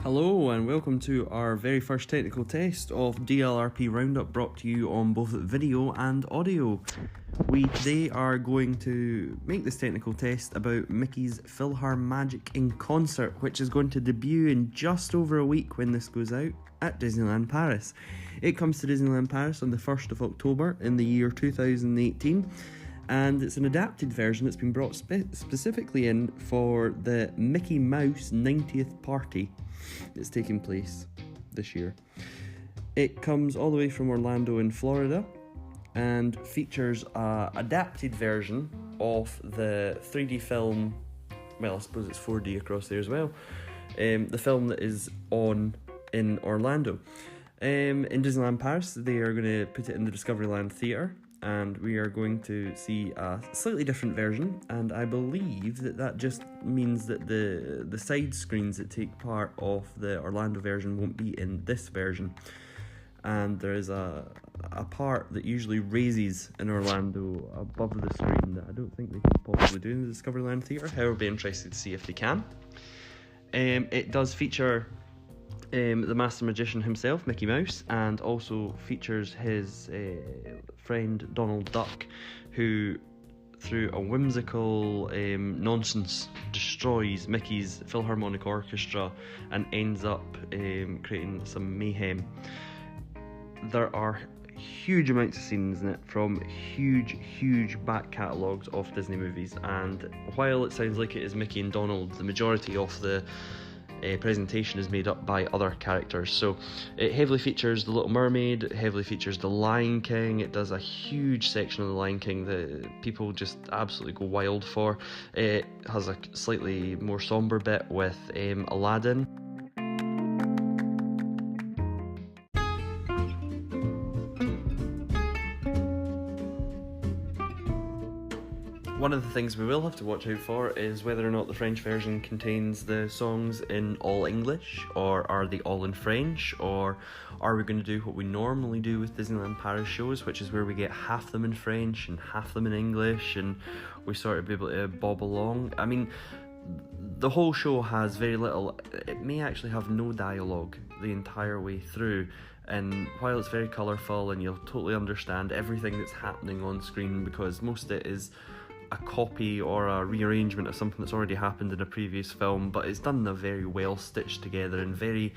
Hello and welcome to our very first technical test of DLRP Roundup, brought to you on both video and audio. We today are going to make this technical test about Mickey's PhilharMagic in Concert, which is going to debut in just over a week when this goes out at Disneyland Paris. It comes to Disneyland Paris on the 1st of October in the year 2018. And it's an adapted version that's been brought specifically in for the Mickey Mouse 90th party that's taking place this year. It comes all the way from Orlando in Florida and features an adapted version of the 3D film, well, I suppose it's 4D across there as well, the film that is on in Orlando. In Disneyland Paris, they are going to put it in the Discoveryland Theatre, and we are going to see a slightly different version, and I believe that just means that the side screens that take part of the Orlando version won't be in this version. And there is a part that usually raises in Orlando above the screen that I don't think they can possibly do in the Discoveryland Theatre. However, I'll be interested to see if they can. It does feature the Master Magician himself, Mickey Mouse, and also features his friend Donald Duck, who through a whimsical nonsense destroys Mickey's Philharmonic Orchestra and ends up creating some mayhem. There are huge amounts of scenes in it from huge back catalogues of Disney movies, and while it sounds like it is Mickey and Donald, the majority of the presentation is made up by other characters. So it heavily features The Little Mermaid, it heavily features The Lion King. It does a huge section of The Lion King that people just absolutely go wild for. It has a slightly more somber bit with Aladdin. One of the things we will have to watch out for is whether or not the French version contains the songs in all English, or are they all in French, or are we going to do what we normally do with Disneyland Paris shows, which is where we get half them in French and half them in English, and we sort of be able to bob along. I mean, the whole show has very little, it may actually have no dialogue the entire way through, and while it's very colourful and you'll totally understand everything that's happening on screen, because most of it is a copy or a rearrangement of something that's already happened in a previous film, but it's done in a very well stitched together and very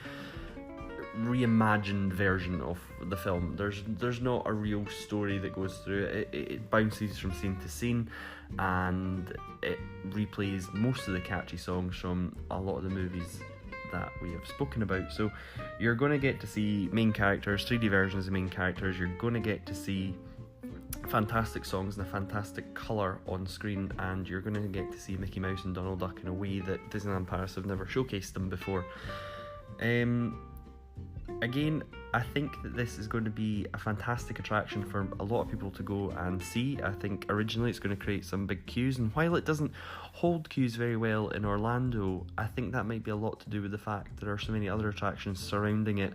reimagined version of the film. There's not a real story that goes through it. It bounces from scene to scene, and it replays most of the catchy songs from a lot of the movies that we have spoken about. So you're going to get to see main characters, 3D versions of main characters. You're going to get to see fantastic songs and a fantastic colour on screen, and you're going to get to see Mickey Mouse and Donald Duck in a way that Disneyland Paris have never showcased them before. Again, I think that this is going to be a fantastic attraction for a lot of people to go and see. I think originally it's going to create some big queues, and while it doesn't hold queues very well in Orlando, I think that might be a lot to do with the fact there are so many other attractions surrounding it,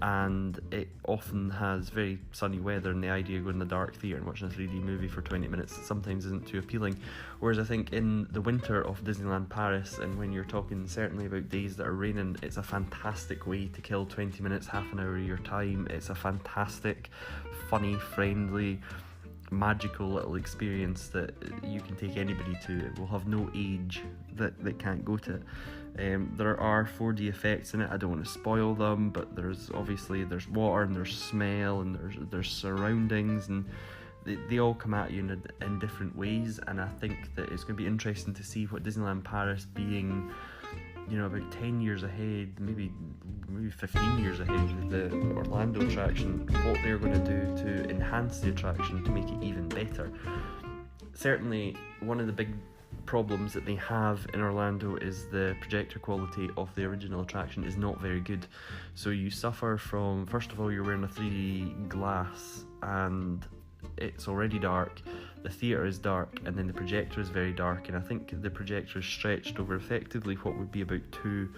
and it often has very sunny weather, and the idea of going in the dark theatre and watching a 3D movie for 20 minutes sometimes isn't too appealing. Whereas I think in the winter of Disneyland Paris, and when you're talking certainly about days that are raining, it's a fantastic way to kill 20 minutes, half an hour of your time. It's a fantastic, funny, friendly, magical little experience that you can take anybody to. It will have no age that can't go to it. There are 4D effects in it. I don't want to spoil them, but there's water and there's smell and there's surroundings, and they all come at you in different ways. And I think that it's going to be interesting to see what Disneyland Paris, being about 10 years ahead, maybe 15 years ahead of the Orlando attraction, what they're going to do to enhance the attraction to make it even better. Certainly, one of the big problems that they have in Orlando is the projector quality of the original attraction is not very good. So you suffer from, first of all, you're wearing a 3D glass and it's already dark, the theatre is dark, and then the projector is very dark, and I think the projector is stretched over effectively what would be about 2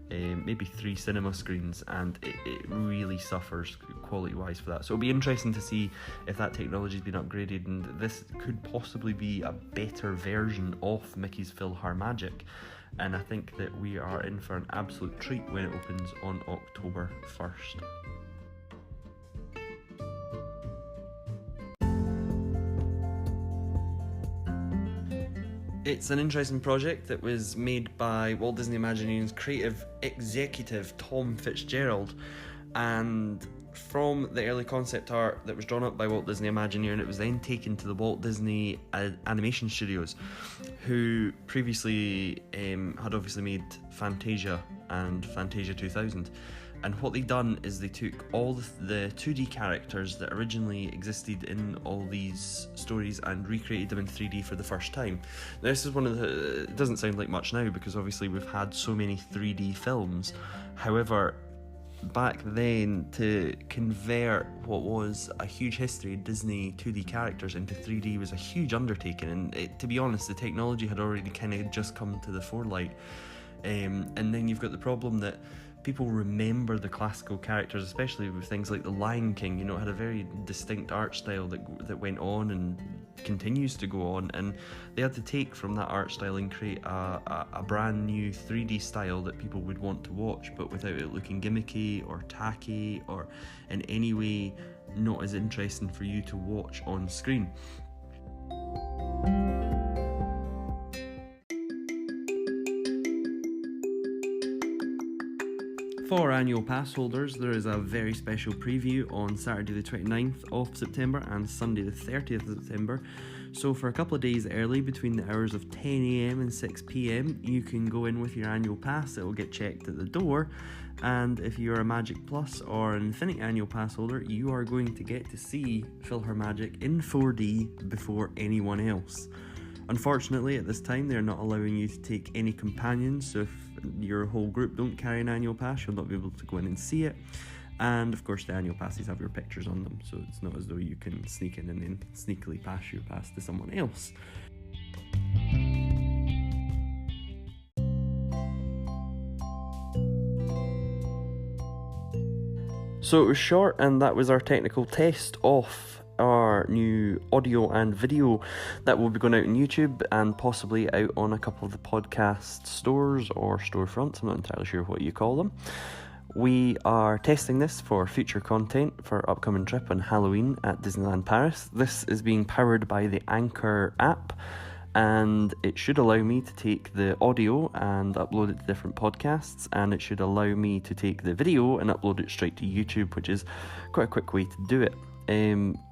maybe 3 cinema screens, and it really suffers quality wise for that. So it'll be interesting to see if that technology's been upgraded, and this could possibly be a better version of Mickey's PhilharMagic. And I think that we are in for an absolute treat when it opens on October 1st. It's an interesting project that was made by Walt Disney Imagineering's creative executive Tom Fitzgerald, and from the early concept art that was drawn up by Walt Disney Imagineering, it was then taken to the Walt Disney Animation Studios, who previously had obviously made Fantasia and Fantasia 2000. And what they done is they took all the 2D characters that originally existed in all these stories and recreated them in 3D for the first time. Now, this is one of the... It doesn't sound like much now because obviously we've had so many 3D films. However, back then, to convert what was a huge history of Disney 2D characters into 3D was a huge undertaking. And to be honest, the technology had already kind of just come to the forelight. And then you've got the problem that people remember the classical characters, especially with things like The Lion King. You know, it had a very distinct art style that went on and continues to go on, and they had to take from that art style and create a brand new 3D style that people would want to watch, but without it looking gimmicky or tacky or in any way not as interesting for you to watch on screen. For annual pass holders, there is a very special preview on Saturday the 29th of September and Sunday the 30th of September. So for a couple of days early, between the hours of 10 AM and 6 PM, you can go in with your annual pass. It will get checked at the door. And if you're a Magic Plus or an Infinity annual pass holder, you are going to get to see PhilharMagic in 4D before anyone else. Unfortunately, at this time, they're not allowing you to take any companions, so if your whole group don't carry an annual pass, you'll not be able to go in and see it. And of course, the annual passes have your pictures on them, so it's not as though you can sneak in and then sneakily pass your pass to someone else. So it was short, and that was our technical test of our new audio and video that will be going out on YouTube and possibly out on a couple of the podcast stores or storefronts. I'm not entirely sure what you call them. We are testing this for future content for our upcoming trip on Halloween at Disneyland Paris. This is being powered by the Anchor app, and it should allow me to take the audio and upload it to different podcasts, and it should allow me to take the video and upload it straight to YouTube, which is quite a quick way to do it.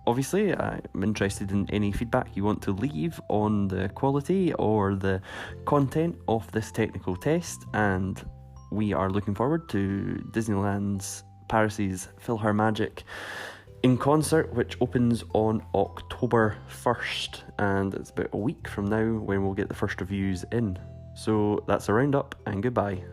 Obviously, I'm interested in any feedback you want to leave on the quality or the content of this technical test, and we are looking forward to Disneyland's Paris's PhilharMagic in concert, which opens on October 1st, and it's about a week from now when we'll get the first reviews in. So that's a roundup, and goodbye.